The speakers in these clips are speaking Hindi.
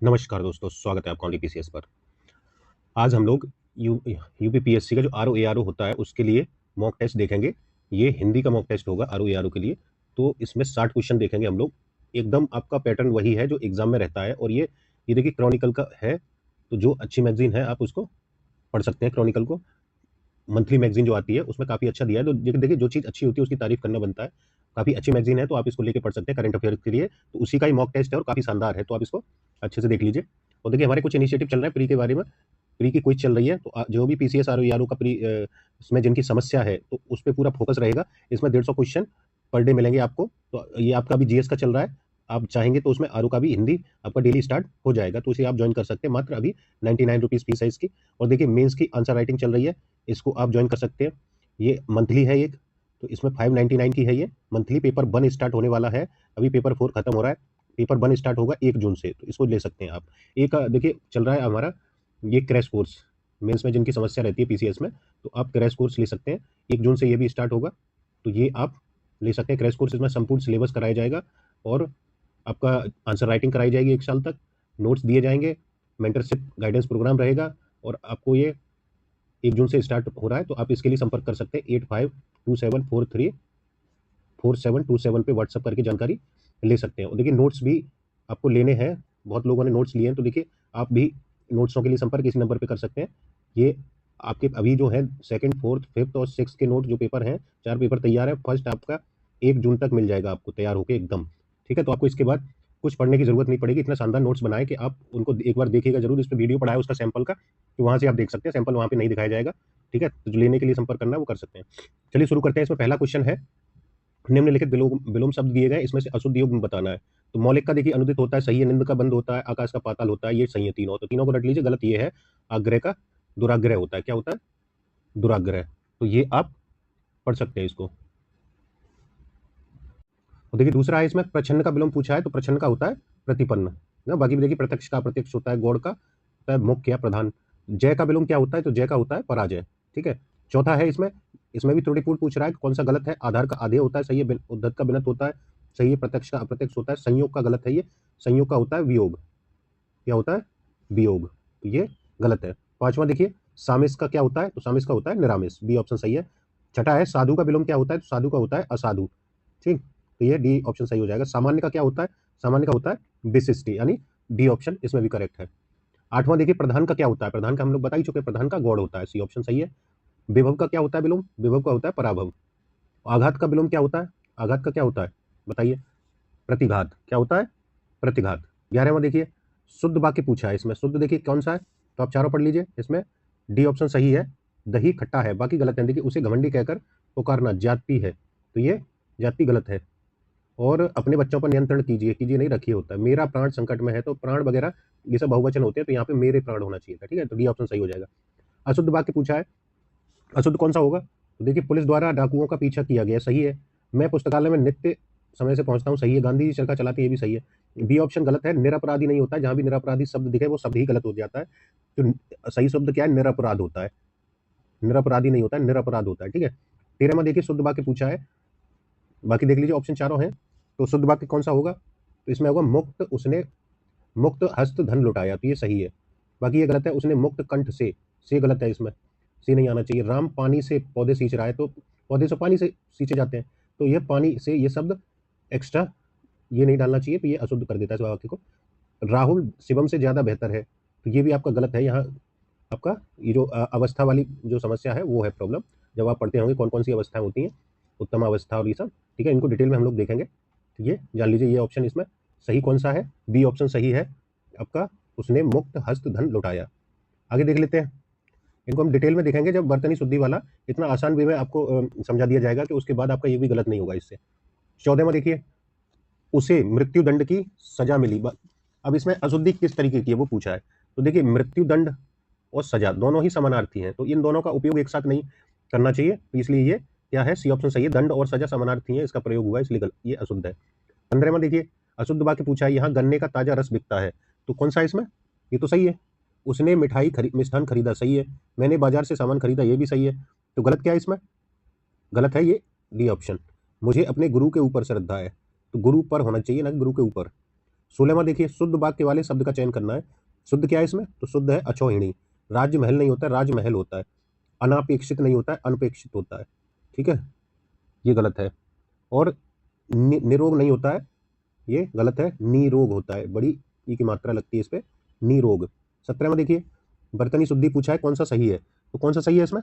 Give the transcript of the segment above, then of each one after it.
नमस्कार दोस्तों, स्वागत है आपका ऑन पीसीएस पर। आज हम लोग यूपीपीएससी का जो आरओ एआरओ होता है उसके लिए मॉक टेस्ट देखेंगे। ये हिंदी का मॉक टेस्ट होगा आरओ एआरओ के लिए। तो इसमें 60 क्वेश्चन देखेंगे हम लोग। एकदम आपका पैटर्न वही है जो एग्जाम में रहता है, और ये देखिए क्रॉनिकल का है। तो जो अच्छी मैगजीन है आप उसको पढ़ सकते हैं। क्रॉनिकल को मंथली मैगजीन जो आती है उसमें काफ़ी अच्छा दिया है। तो देखिए देखिए, जो चीज़ अच्छी होती है उसकी तारीफ करना बनता है। काफ़ी अच्छी मैगजीन है, तो आप इसको लेके पढ़ सकते हैं करंट अफेयर के लिए। तो उसी का ही मॉक टेस्ट है और काफ़ी शानदार है, तो आप इसको अच्छे से देख लीजिए। और देखिए हमारे कुछ इनिशिएटिव चल रहे हैं प्री के बारे में। प्री की क्विज चल रही है, तो जो भी पीसीएस आरओ आरओ का इसमें जिनकी समस्या है तो उस पर पूरा फोकस रहेगा। इसमें 150 क्वेश्चन पर डे मिलेंगे आपको। तो ये आपका भी जीएस का चल रहा है। आप चाहेंगे तो उसमें आरओ का भी हिंदी आपका डेली स्टार्ट हो जाएगा, तो इसे आप ज्वाइन कर सकते हैं। मात्र अभी 99 रुपीज़ फीस है इसकी। और देखिए मेंस की आंसर राइटिंग चल रही है, इसको आप ज्वाइन कर सकते हैं। ये मंथली है एक, तो इसमें 599 की है ये मंथली। पेपर 1 स्टार्ट होने वाला है, अभी पेपर 4 खत्म हो रहा है। पेपर 1 स्टार्ट होगा 1 जून से, तो इसको ले सकते हैं आप। एक देखिए चल रहा है हमारा ये क्रैश कोर्स। मेंस में जिनकी समस्या रहती है पीसीएस में, तो आप क्रैश कोर्स ले सकते हैं। 1 जून से ये भी स्टार्ट होगा, तो ये आप ले सकते हैं क्रैश कोर्स। इसमें संपूर्ण सिलेबस कराया जाएगा, और आपका आंसर राइटिंग कराई जाएगी 1 साल तक। नोट्स दिए जाएंगे, मेंटरशिप गाइडेंस प्रोग्राम रहेगा। और आपको ये 1 जून से स्टार्ट हो रहा है, तो आप इसके लिए संपर्क कर सकते हैं 8527434727 पे व्हाट्सअप करके जानकारी ले सकते हैं। और देखिए नोट्स भी आपको लेने हैं, बहुत लोगों ने नोट्स लिए हैं, तो देखिए आप भी नोट्सों के लिए संपर्क इसी नंबर पे कर सकते हैं। ये आपके अभी जो है सेकंड, फोर्थ, फिफ्थ और सिक्स के नोट जो पेपर हैं, 4 पेपर तैयार है। फर्स्ट आपका 1 जून तक मिल जाएगा आपको तैयार होके एकदम। ठीक है, तो आपको इसके बाद कुछ पढ़ने की जरूरत नहीं पड़ेगी। इतना शानदार नोट्स बनाए कि आप उनको एक बार देखिएगा जरूर। इस पर वीडियो पड़ा है उसका सैंपल का, तो वहां से आप देख सकते हैं। सैंपल वहां पे नहीं दिखाया जाएगा। ठीक है, तो जो लेने के लिए संपर्क करना है वो कर सकते हैं। चलिए शुरू करते हैं। इसमें पहला क्वेश्चन है, निम्नलिखित विलोम विलोम शब्द दिए गए, इसमें से अशुद्ध योग बताना है। तो मौलिक का देखिए अनुदित होता है, सही है। निंद का बंद होता है, आकाश का पाताल होता है, ये सही है तीनों। तो तीनों को रट लीजिए। गलत ये है, आग्रह का दुराग्रह होता है। क्या होता है? दुराग्रह। तो ये आप पढ़ सकते हैं इसको। और देखिए दूसरा है, इसमें प्रछन्न का विलोम पूछा है, तो प्रछन्न का होता है प्रतिपन्न ना। बाकी भी देखिए प्रत्यक्ष का अप्रत्यक्ष होता है, गौड़ का होता है मुख्य या प्रधान। जय का विलोम क्या होता है? तो जय का होता है पराजय। ठीक है। चौथा है इसमें, इसमें भी त्रुटिपूर्ण पूछ रहा है कौन सा गलत है। आधार का आधेय होता है, सही है। उद्धत का बिनत होता है, सही है। प्रत्यक्ष का अप्रत्यक्ष होता है। संयोग का गलत है ये, संयोग का होता है वियोग। क्या होता है? वियोग। तो ये गलत है। पांचवा देखिए, सामिस का क्या होता है? तो सामिस का होता है निरामिस, बी ऑप्शन सही है। छठा है, साधु का विलोम क्या होता है? तो साधु का होता है असाधु। ठीक, तो ये डी ऑप्शन सही हो जाएगा। सामान्य का क्या होता है? सामान्य का होता है विशिष्ट, यानी डी ऑप्शन इसमें भी करेक्ट है। आठवां देखिए, प्रधान का क्या होता है? प्रधान का हम लोग बता ही चुके हैं, प्रधान का गौड़ होता है, सी ऑप्शन सही है। विभव का क्या होता है विलोम? विभव का होता है पराभव। आघात का विलोम क्या होता है? आघात का क्या होता है बताइए? प्रतिघात। क्या होता है? प्रतिघात। 11वां देखिए, शुद्ध वाक्य पूछा है इसमें। शुद्ध देखिए कौन सा है? तो आप चारों पढ़ लीजिए। इसमें डी ऑप्शन सही है, दही खट्टा है। बाकी गलत है। देखिए, उसे घमंडी कहकर पुकारना जाति है, तो ये जाति गलत है। और अपने बच्चों पर नियंत्रण कीजिए, कीजिए नहीं रखिए होता है। मेरा प्राण संकट में है, तो प्राण वगैरह ये सब बहुवचन होते हैं, तो यहाँ पे मेरे प्राण होना चाहिए था। ठीक है, तो डी ऑप्शन सही हो जाएगा। अशुद्ध वाक्य पूछा है, अशुद्ध कौन सा होगा? तो देखिए, पुलिस द्वारा डाकुओं का पीछा किया गया, सही है। मैं पुस्तकालय में नित्य समय से पहुंचता हूँ, सही है। गांधी जी चरखा चलाते, ये भी सही है। बी ऑप्शन गलत है, निरपराधी नहीं होता है। जहां भी निरपराधी शब्द दिखे वो शब्द ही गलत हो जाता है। तो सही शब्द क्या है? निरपराध होता है। निरपराधी नहीं होता है, निरपराध होता है। ठीक है। 13वां देखिए, शुद्ध वाक्य पूछा है। बाकी देख लीजिए, ऑप्शन चारों हैं। तो शुद्ध वाक्य कौन सा होगा? तो इसमें होगा मुक्त उसने मुक्त हस्त धन लुटाया, तो ये सही है। बाकी ये गलत है, उसने मुक्त कंठ से गलत है इसमें। से नहीं आना चाहिए। राम पानी से पौधे सींच रहा है, तो पौधे से पानी से सींचे जाते हैं, तो ये पानी से ये शब्द एक्स्ट्रा ये नहीं डालना चाहिए, तो ये अशुद्ध कर देता है इस वाक्य को। राहुल शिवम से ज्यादा बेहतर है, तो ये भी आपका गलत है। यहाँ आपका ये जो अवस्था वाली जो समस्या है वो है प्रॉब्लम। जब आप पढ़ते होंगे कौन कौन सी अवस्थाएं होती हैं, उत्तम अवस्था और ये सब। ठीक है, इनको डिटेल में हम लोग देखेंगे। तो ये जान लीजिए, ये ऑप्शन इसमें सही कौन सा है? बी ऑप्शन सही है आपका, उसने मुक्त हस्त धन लुटाया। आगे देख लेते हैं। इनको हम डिटेल में देखेंगे जब बर्तनी शुद्धि वाला इतना आसान वे में आपको समझा दिया जाएगा कि उसके बाद आपका ये भी गलत नहीं होगा इससे। 14वां देखिए, उसे मृत्यु दंड की सजा मिली। अब इसमें अशुद्धि किस तरीके की है वो पूछा है। तो देखिए, मृत्यु दंड और सजा दोनों ही समानार्थी हैं, तो इन दोनों का उपयोग एक साथ नहीं करना चाहिए। तो इसलिए ये क्या है? सी ऑप्शन सही है। दंड और सजा समानार्थी है, इसका प्रयोग हुआ, इसलिए ये अशुद्ध है। 15वां देखिए, अशुद्ध वाक्य पूछा है, यहाँ गन्ने का ताजा रस बिकता है, तो कौन सा है इसमें? ये तो सही है। उसने मिष्ठान खरीदा, सही है। मैंने बाजार से सामान खरीदा, ये भी सही है। तो गलत क्या है इसमें? गलत है ये डी ऑप्शन। मुझे अपने गुरु के ऊपर श्रद्धा है, तो गुरु पर होना चाहिए ना कि गुरु के ऊपर। 16वां देखिए, शुद्ध वाक्य वाले शब्द का चयन करना है। शुद्ध क्या है इसमें? तो शुद्ध है अछोहिणी। राजमहल नहीं होता है, राजमहल होता है। अनापेक्षित नहीं होता है, अनपेक्षित होता है। ठीक है, ये गलत है। और निरोग नहीं होता है, ये गलत है, निरोग होता है। बड़ी ई की मात्रा लगती है इस पे, निरोग। 17वां देखिए, बर्तनी शुद्धि पूछा है, कौन सा सही है? तो कौन सा सही है इसमें?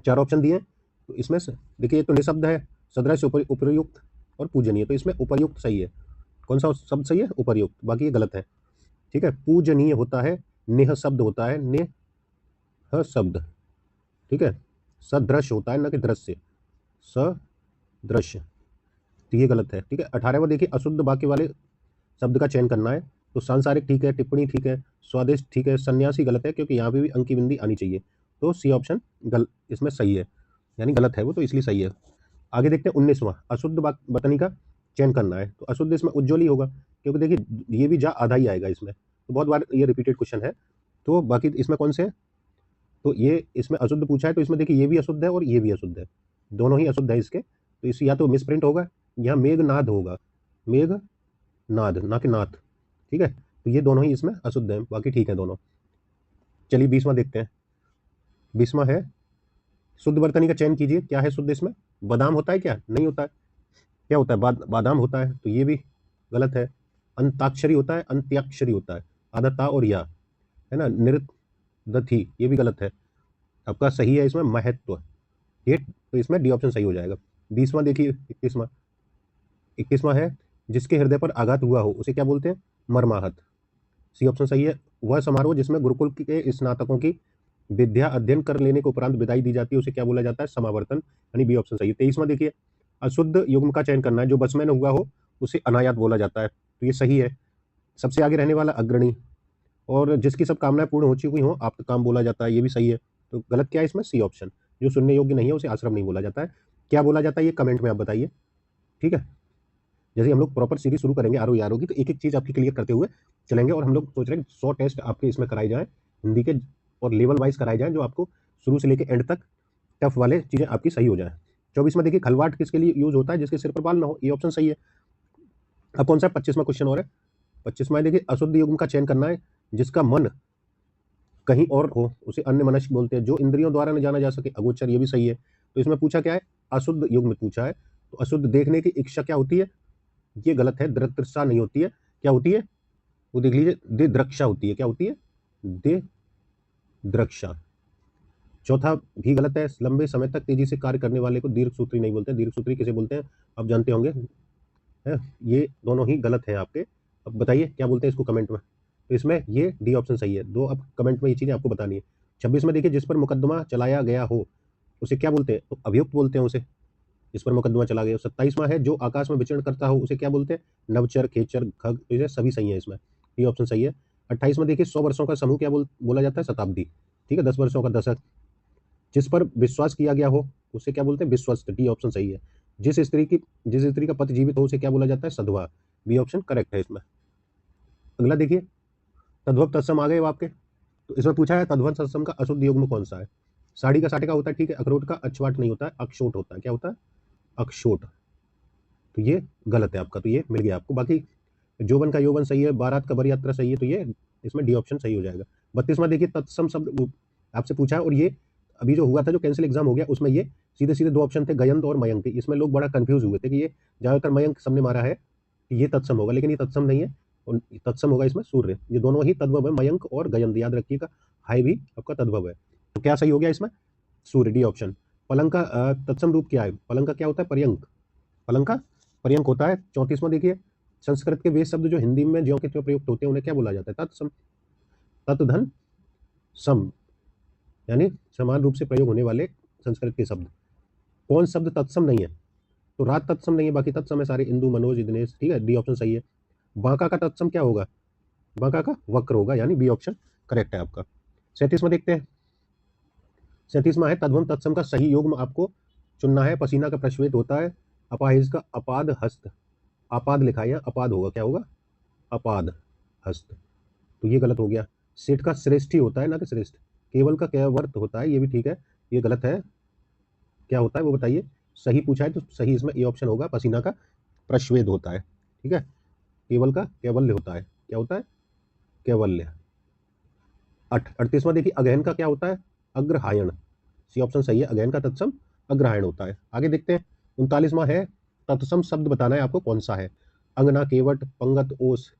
4 ऑप्शन दिए हैं। तो इसमें से देखिए, ये तो निःशब्द है, सदृश, उपर्युक्त और पूजनीय। तो इसमें उपर्युक्त सही है। कौन सा शब्द सही है? उपर्युक्त, बाकी ये गलत है। ठीक है, पूजनीय होता है, नेह शब्द होता है, नेह शब्द। ठीक है, सदृश होता है, न कि दृश्य, सदृश। तो ये गलत है। ठीक है, 18वां देखिए, अशुद्ध वाक्य वाले शब्द का चयन करना है। तो सांसारिक ठीक है, टिप्पणी ठीक है, स्वादिष्ट ठीक है, सन्यासी गलत है, क्योंकि यहाँ पे भी अंक की बिंदी आनी चाहिए। तो सी ऑप्शन इसमें सही है, यानी गलत है वो, तो इसलिए सही है। आगे देखते हैं 19वां, अशुद्ध बतनी का चयन करना है। तो अशुद्ध इसमें उज्ज्वल ही होगा, क्योंकि देखिए ये भी जा आधा ही आएगा इसमें, तो बहुत बार ये रिपीटेड क्वेश्चन है। तो बाकी इसमें कौन से है? तो ये इसमें अशुद्ध पूछा है, तो इसमें देखिए ये भी अशुद्ध है और ये भी अशुद्ध है, दोनों ही अशुद्ध है इसके। तो इस या तो मिसप्रिंट होगा, यहाँ मेघनाद होगा, मेघनाद, ना कि नाथ। ठीक है, तो ये दोनों ही इसमें अशुद्ध है, बाकी ठीक है दोनों। चलिए 20वां देखते हैं। 20वां है, शुद्ध वर्तनी का चयन कीजिए। क्या है शुद्ध इसमें? बादाम होता है क्या? नहीं होता है। क्या होता है? बादाम होता है, तो ये भी गलत है। अंताक्षरी होता है, अंत्याक्षरी होता है, आधा ता और या, है ना। नृदथी, ये भी गलत है। आपका सही है इसमें महत्व, ये तो इसमें डी ऑप्शन सही हो जाएगा। 20वां देखिए, 21वां है, जिसके हृदय पर आघात हुआ हो उसे क्या बोलते हैं? मर्माहत। सी ऑप्शन सही है। वह समारोह जिसमें गुरुकुल के स्नातकों की विद्या अध्ययन कर लेने के उपरांत विदाई दी जाती है उसे क्या बोला जाता है? समावर्तन, यानी बी ऑप्शन सही है। 23वां देखिए, अशुद्ध युग्म का चयन करना है। जो बस में न हुआ हो उसे अनायात बोला जाता है, तो ये सही है। सबसे आगे रहने वाला अग्रणी, और जिसकी सब कामनाएं पूर्ण हो चुकी हो आप काम बोला जाता है, ये भी सही है। तो गलत क्या है इसमें? C option. जो सुनने योग्य नहीं है उसे आश्रम नहीं बोला जाता है। क्या बोला जाता है ये कमेंट में आप बताइए। ठीक है, जैसे हम लोग प्रॉपर सीरीज शुरू करेंगे आर यारों की, तो एक एक चीज आपकी क्लियर करते हुए चलेंगे। और हम लोग सोच रहे हैं 100 टेस्ट आपके इसमें कराए जाएं हिंदी के, और लेवल वाइज कराए जाएं, जो आपको शुरू से लेकर एंड तक टफ वाले चीजें आपकी सही हो जाए। 24 में देखिए, खलवाट किसके लिए यूज होता है? जिसके सिर पर बाल ना हो, ये ऑप्शन सही है। अब कौन सा 25वां क्वेश्चन और है? 25वां देखिए, अशुद्ध युग्म का चयन करना है। जिसका मन कहीं और हो उसे अन्य मनस्क बोलते हैं। जो इंद्रियों द्वारा न जाना जा सके, अगोचर, ये भी सही है। तो इसमें पूछा क्या है? अशुद्ध युग्म पूछा है। तो अशुद्ध देखने की इच्छा क्या होती है? ये गलत है, दृष्टा नहीं होती है। क्या होती है? वो देख लीजिए, दे द्रक्षा होती है। क्या होती है? दे द्रक्षा। चौथा भी गलत है, लंबे समय तक तेजी से कार्य करने वाले को दीर्घसूत्री नहीं बोलते। दीर्घसूत्री किसे बोलते हैं आप जानते होंगे, है। ये दोनों ही गलत है आपके। अब बताइए क्या बोलते हैं इसको कमेंट में। तो इसमें ये डी ऑप्शन सही है। दो अब कमेंट में ये चीजें आपको बतानी है। 26 में देखिए, जिस पर मुकदमा चलाया गया हो उसे क्या बोलते हैं? तो अभियुक्त बोलते हैं उसे, जिस पर मुकदमा चला गया। 27वां है, जो आकाश में विचरण करता हो उसे क्या बोलते हैं? नवचर, खेचर, खग। तो ये सभी सही है इसमें, ये ऑप्शन सही है। 28 में देखिए, 100 वर्षों का समूह क्या बोला जाता है? शताब्दी। ठीक है, 10 वर्षों का दशक। जिस पर विश्वास किया गया हो उसे क्या बोलते हैं? विश्वस्त। डी ऑप्शन सही है। जिस स्त्री का पति जीवित हो उसे क्या बोला जाता है? सधवा। बी ऑप्शन करेक्ट है इसमें। अगला देखिए, तद्भव तत्सम आ गए वो आपके। तो इसमें पूछा है, तद्भव तत्सम का अशुद्ध युग्म कौन सा है? साड़ी का साटे का होता है, ठीक है। अखरोट का अक्षवाट नहीं होता है, अक्षोट होता है। क्या होता है? अक्षोट। तो ये गलत है आपका, तो ये मिल गया आपको। बाकी जोवन का यौवन सही है, बारात का बरयात्रा सही है, तो ये इसमें डी ऑप्शन सही हो जाएगा। 32वां देखिए, तत्सम शब्द आपसे पूछा है, और ये अभी जो हुआ था, जो कैंसिल एग्जाम हो गया, उसमें ये सीधे सीधे 2 ऑप्शन थे, गयंत और मयंक। इसमें लोग बड़ा कंफ्यूज हुए थे कि ये ज्यादातर मयंक सबने मारा है कि ये तत्सम होगा, लेकिन ये तत्सम नहीं है। और तत्सम होगा इसमें सूर्य। ये दोनों ही तद्भव है, मयंक और गयंत, याद रखिएगा। हाई भी आपका तद्भव है। तो क्या सही हो गया इसमें? सूर्य, डी ऑप्शन। पलंग का तत्सम रूप क्या है? पलंग का क्या होता है? पर्यंक। पलंग का पर्यंक होता है। 34वां देखिए, संस्कृत के वे शब्द जो हिंदी में ज्यों के त्यों प्रयुक्त होते हैं उन्हें क्या बोला जाता है? तत्सम, तत्धन सम, यानी समान रूप से प्रयोग होने वाले संस्कृत के शब्द। कौन शब्द तत्सम नहीं है? तो रात तत्सम नहीं है, बाकी तत्सम है सारे। इंदु, मनोज, दिनेश। ठीक है, डी ऑप्शन सही है। बांका का तत्सम क्या होगा? बांका का वक्र होगा, यानी बी ऑप्शन करेक्ट है आपका। 37वां देखते हैं। 37वां है, तद्भव तत्सम का सही युग्म आपको चुनना है। पसीना का प्रश्वेत होता है। अपाहिज का अपाद हस्त। अपाद लिखा है यहाँ, अपाद होगा। क्या होगा? अपाद हस्त। तो ये गलत हो गया। सेठ का श्रेष्ठी होता है, ना कि श्रेष्ठ। केवल का कैवर्त होता है, ये भी ठीक है। ये गलत है। क्या होता है वो बताइए। सही पूछा है तो सही इसमें ए ऑप्शन होगा, पसीना का प्रश्वेद होता है। ठीक है, केवल का कैवल्य होता है। क्या होता है? कैवल्य। 38वां देखिए अगहन का क्या होता है? अग्रहायण। सी ऑप्शन सही है, अगहन का तत्सम अग्रहायण होता है। आगे देखते हैं 39वां है तत्सम शब्द बताना है आपको कौन सा है। अंगना, केवट, पंगत, ओस।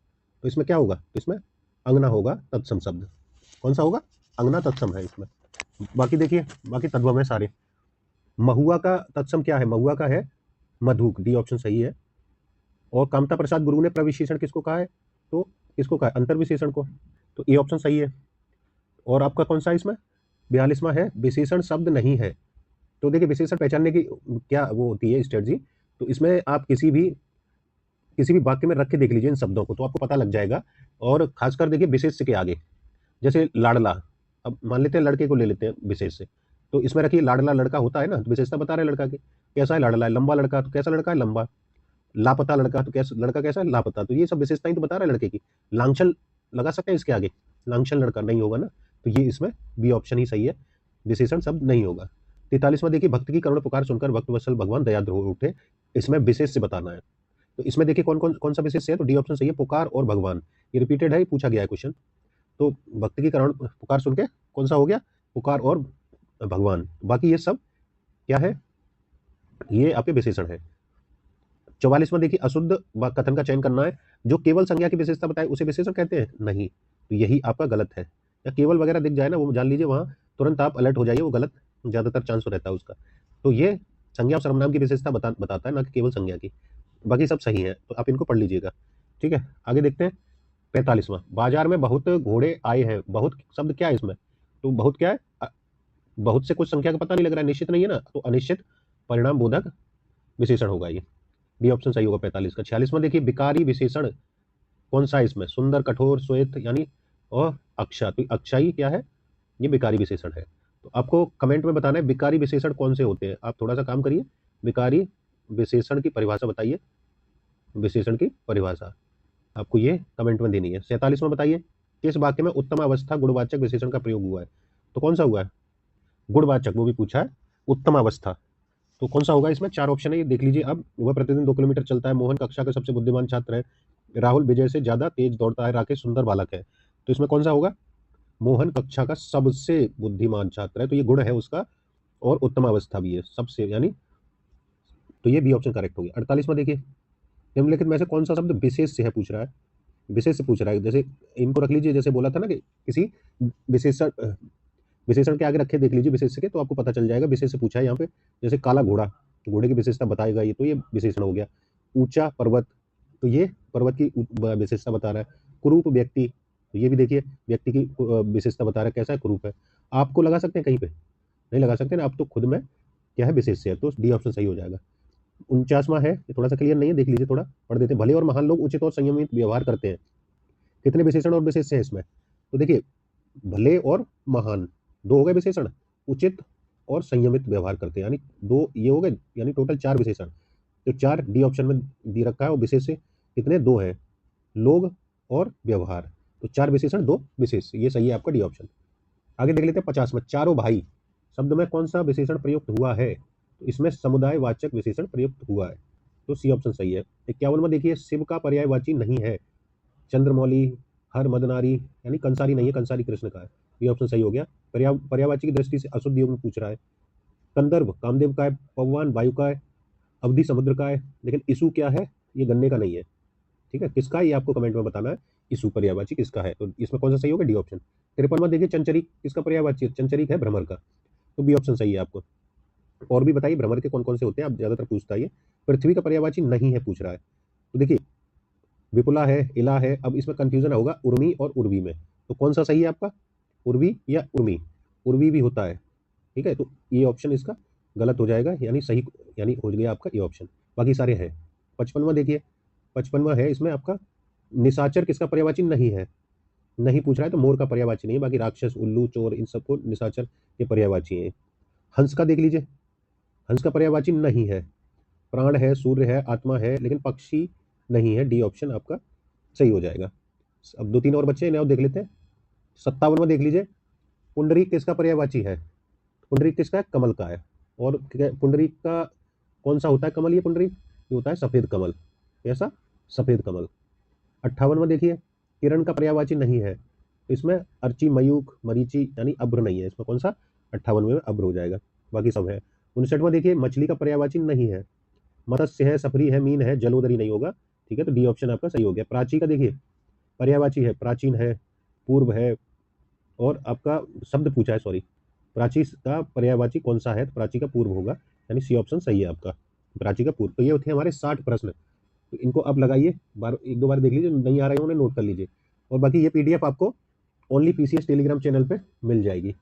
तो इसमें क्या होगा? तो इसमें अंगना होगा तत्सम शब्द। कौन सा होगा? अंगना तत्सम है इसमें। बाकी देखिए, बाकी तद्भव है सारे। महुआ का तत्सम क्या है? महुआ का है मधुक। डी ऑप्शन सही है। और कामता प्रसाद गुरु ने प्रविशेषण किसको कहा है? तो किसको कहा है? अंतर्विशेषण को। तो ए ऑप्शन सही है। और आपका कौन सा है इसमें? 42वां है विशेषण शब्द नहीं है। तो देखिए विशेषण पहचानने की क्या वो होती है स्ट्रेटजी। तो इसमें आप किसी भी वाक्य में रख के देख लीजिए इन शब्दों को, तो आपको पता लग जाएगा। और खासकर देखिए विशेष के आगे, जैसे लाडला। अब मान लेते हैं लड़के को ले लेते हैं विशेष से, तो इसमें रखिए लाडला लड़का होता है ना, तो विशेषता बता रहे हैं लड़का की कैसा है, लाडला है। लंबा लड़का, तो कैसा लड़का है? लंबा। लापता लड़का, तो कैसा लड़का कैसा है? लापता। तो ये सब विशेषताएं तो बता रहे हैं लड़के की। लांछन लगा सकते हैं इसके आगे? लांछन लड़का नहीं होगा ना, तो ये इसमें बी ऑप्शन ही सही है, विशेषण शब्द नहीं होगा। 43वां देखिए भक्त की करुण पुकार सुनकर भक्त वत्सल भगवान दयाद्र हो उठे। इसमें विशेष से बताना है। तो इसमें देखिए कौन कौन कौन सा विशेष है? तो डी ऑप्शन सही है, पुकार और भगवान। ये रिपीटेड है, ये पूछा गया है क्वेश्चन। तो भक्त की करुण पुकार सुन के कौन सा हो गया? पुकार और भगवान। बाकी ये सब क्या है? ये आपके विशेषण है। 44वां देखिए अशुद्ध कथन का चयन करना है। जो केवल संज्ञा की विशेषता बताए उसे विशेषण कहते हैं? नहीं, तो यही आपका गलत है। या केवल वगैरह दिख जाए ना, वो जान लीजिए वहां तुरंत आप अलर्ट हो जाइए, वो गलत ज्यादातर चांस रहता है उसका। तो ये संज्ञा और सर्वनाम की विशेषता बताता है, ना कि केवल संज्ञा की। बाकी सब सही है, तो आप इनको पढ़ लीजिएगा। ठीक है, आगे देखते हैं 45वां। बाजार में बहुत घोड़े आए हैं। बहुत शब्द क्या है इसमें? तो बहुत क्या है? बहुत से कुछ संख्या का पता नहीं लग रहा है, निश्चित नहीं है ना, तो अनिश्चित परिणाम बोधक विशेषण होगा ये। डी ऑप्शन सही होगा 45 का। 46वां देखिए विकारी विशेषण कौन सा है इसमें? सुंदर, कठोर, श्वेत यानी और अक्षा। तो अक्षाई क्या है? ये विकारी विशेषण है। तो आपको कमेंट में बताना है विकारी विशेषण कौन से होते हैं। आप थोड़ा सा काम करिए, विकारी विशेषण की परिभाषा बताइए। विशेषण की परिभाषा आपको ये कमेंट में देनी है। 47वां बताइए किस वाक्य में उत्तम अवस्था गुणवाचक विशेषण का प्रयोग हुआ है? तो कौन सा हुआ है? गुणवाचक, वो भी पूछा है। उत्तम अवस्था, तो कौन सा होगा इसमें? 4 ऑप्शन है, ये देख लीजिए। अब वह प्रतिदिन 2 किलोमीटर चलता है। मोहन कक्षा का सबसे बुद्धिमान छात्र है। राहुल विजय से ज्यादा तेज दौड़ता है। राकेश सुंदर बालक है। तो इसमें कौन सा होगा? मोहन कक्षा का सबसे बुद्धिमान छात्र है, तो ये गुण है उसका। और उत्तम अवस्था भी है सबसे, यानी तो ये बी ऑप्शन करेक्ट हो गया। 48वां देखिए निम्नलिखित में से कौन सा शब्द विशेष से है पूछ रहा है? विशेष से पूछ रहा है। जैसे इनको रख लीजिए, जैसे बोला था ना कि किसी विशेषण विशेषण के आगे रखे देख लीजिए विशेष के, तो आपको पता चल जाएगा विशेष से पूछा है यहाँ पे। जैसे काला घोड़ा, तो घोड़े की विशेषता बताएगा ये, तो ये विशेषण हो गया। ऊंचा पर्वत, तो ये पर्वत की विशेषता बता रहा है। कुरूप व्यक्ति, तो ये भी देखिए व्यक्ति की विशेषता बता रहा है, कैसा है? कुरूप है। आपको लगा सकते हैं कहीं पे? नहीं लगा सकते ना, आप तो खुद में क्या है? विशेष से है, तो डी ऑप्शन सही हो जाएगा। 49वां है, ये थोड़ा सा क्लियर नहीं है, देख लीजिए, थोड़ा पढ़ देते हैं। भले और महान लोग उचित और संयमित व्यवहार करते हैं। कितने विशेषण और विशेष है इसमें? तो देखिए भले और महान, 2 हो गए विशेषण। उचित और संयमित व्यवहार करते हैं, यानी 2 ये हो गए, यानी टोटल 4 विशेषण। तो 4 डी ऑप्शन में दे रखा है। और विशेष से कितने? 2 है, लोग और व्यवहार। तो 4 विशेषण 2 विशेष, ये सही है आपका डी ऑप्शन। आगे देख लेते हैं 50 में। चारों भाई शब्द में कौन सा विशेषण प्रयुक्त हुआ है? तो इसमें समुदाय वाचक विशेषण प्रयुक्त हुआ है, तो सी ऑप्शन सही है। 51वां देखिए शिव का पर्यायवाची नहीं है। चंद्रमौली, हर मदनारी, यानी कंसारी नहीं है, कंसारी कृष्ण का है। ये ऑप्शन सही हो गया। पर्यायवाची की दृष्टि से अशुद्ध योग में पूछ रहा है। कंदर्प कामदेव का है। पवमान वायु का है। अवधि समुद्र का है। लेकिन ईसु क्या है? ये गन्ने का नहीं है। ठीक है, किसका है ये आपको कमेंट में बताना है। ईसु पर्यायवाची किसका है? तो इसमें कौन सा सही होगा? D option. 53वां देखिए चंचरिक किसका पर्यायवाची है? चंचरिक है भ्रमर का, तो बी ऑप्शन सही है आपको। और भी बताइए भ्रमर के कौन कौन से होते हैं, आप ज्यादातर पूछता है। पृथ्वी का पर्यायवाची नहीं है पूछ रहा है। तो देखिए विपुला है, इला है। अब इसमें कंफ्यूजन होगा उर्मी और उर्वी में, तो कौन सा सही है आपका? उर्वी या उर्मी? उर्वी भी होता है। ठीक है, तो ये ऑप्शन इसका गलत हो जाएगा, यानी सही, यानी हो गया आपका ये ऑप्शन। बाकी सारे हैं। 55वां देखिए, 55वां है इसमें आपका निशाचर किसका पर्यायवाची नहीं है? नहीं पूछ रहा है, तो मोर का पर्यायवाची नहीं है। बाकी राक्षस, उल्लू, चोर, इन सबको निशाचर के पर्यायवाची है। हंस का देख लीजिए, हंस का पर्यायवाची नहीं है। प्राण है, सूर्य है, आत्मा है, लेकिन पक्षी नहीं है। डी ऑप्शन आपका सही हो जाएगा। अब 2-3 और बच्चे इन्हें और देख लेते हैं। 57वां देख लीजिए, पुंडरीक किसका पर्यायवाची है? पुंडरीक किसका है? कमल का है। और पुंडरीक का कौन सा होता है कमल? ये पुंडरीक ये होता है सफेद कमल। कैसा? सफेद कमल। 58वां देखिए, किरण का पर्यायवाची नहीं है, तो इसमें अर्ची, मयूख, मरीचि यानी अभ्र नहीं है, इसमें कौन सा 58वें में अभ्र हो जाएगा, बाकी सब है। 59वां देखिए, मछली का पर्यायवाची नहीं है, मत्स्य है, सफरी है, मीन है, जलोदरी नहीं होगा, ठीक है, तो डी ऑप्शन आपका सही हो गया। प्राची का देखिए पर्यायवाची है, प्राचीन है, पूर्व है, और आपका शब्द पूछा है, सॉरी, प्राची का पर्यायवाची कौन सा है, तो प्राची का पूर्व होगा, यानी सी ऑप्शन सही है आपका, प्राची का पूर्व। तो ये होते हैं हमारे 60 प्रश्न। तो इनको अब लगाइए, बार एक दो बार देख लीजिए, नहीं आ रहे हैं उन्हें नोट कर लीजिए, और बाकी ये पीडीएफ आपको ओनली पीसीएस टेलीग्राम चैनल पे मिल जाएगी।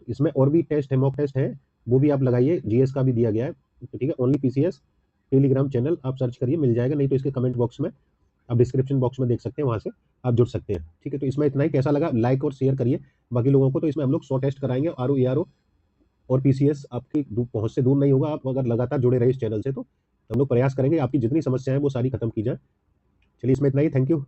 इसमें और भी टेस्ट है, मॉक टेस्ट है, वो भी आप लगाइए, जीएस का भी दिया गया है, तो ठीक है, ओनली पीसीएस टेलीग्राम चैनल आप सर्च करिए, मिल जाएगा, नहीं तो इसके कमेंट बॉक्स में, आप डिस्क्रिप्शन बॉक्स में देख सकते हैं, वहाँ से आप जुड़ सकते हैं, ठीक है। तो इसमें इतना ही, कैसा लगा लाइक और शेयर करिए बाकी लोगों को। तो इसमें हम लोग 100 टेस्ट कराएंगे, आरओ एआरओ और पीसीएस आपकी पहुंच से दूर नहीं होगा, आप अगर लगातार जुड़े रहे इस चैनल से, तो हम लोग प्रयास करेंगे आपकी जितनी समस्याएं वो सारी खत्म की जाए। चलिए इसमें इतना ही, थैंक यू।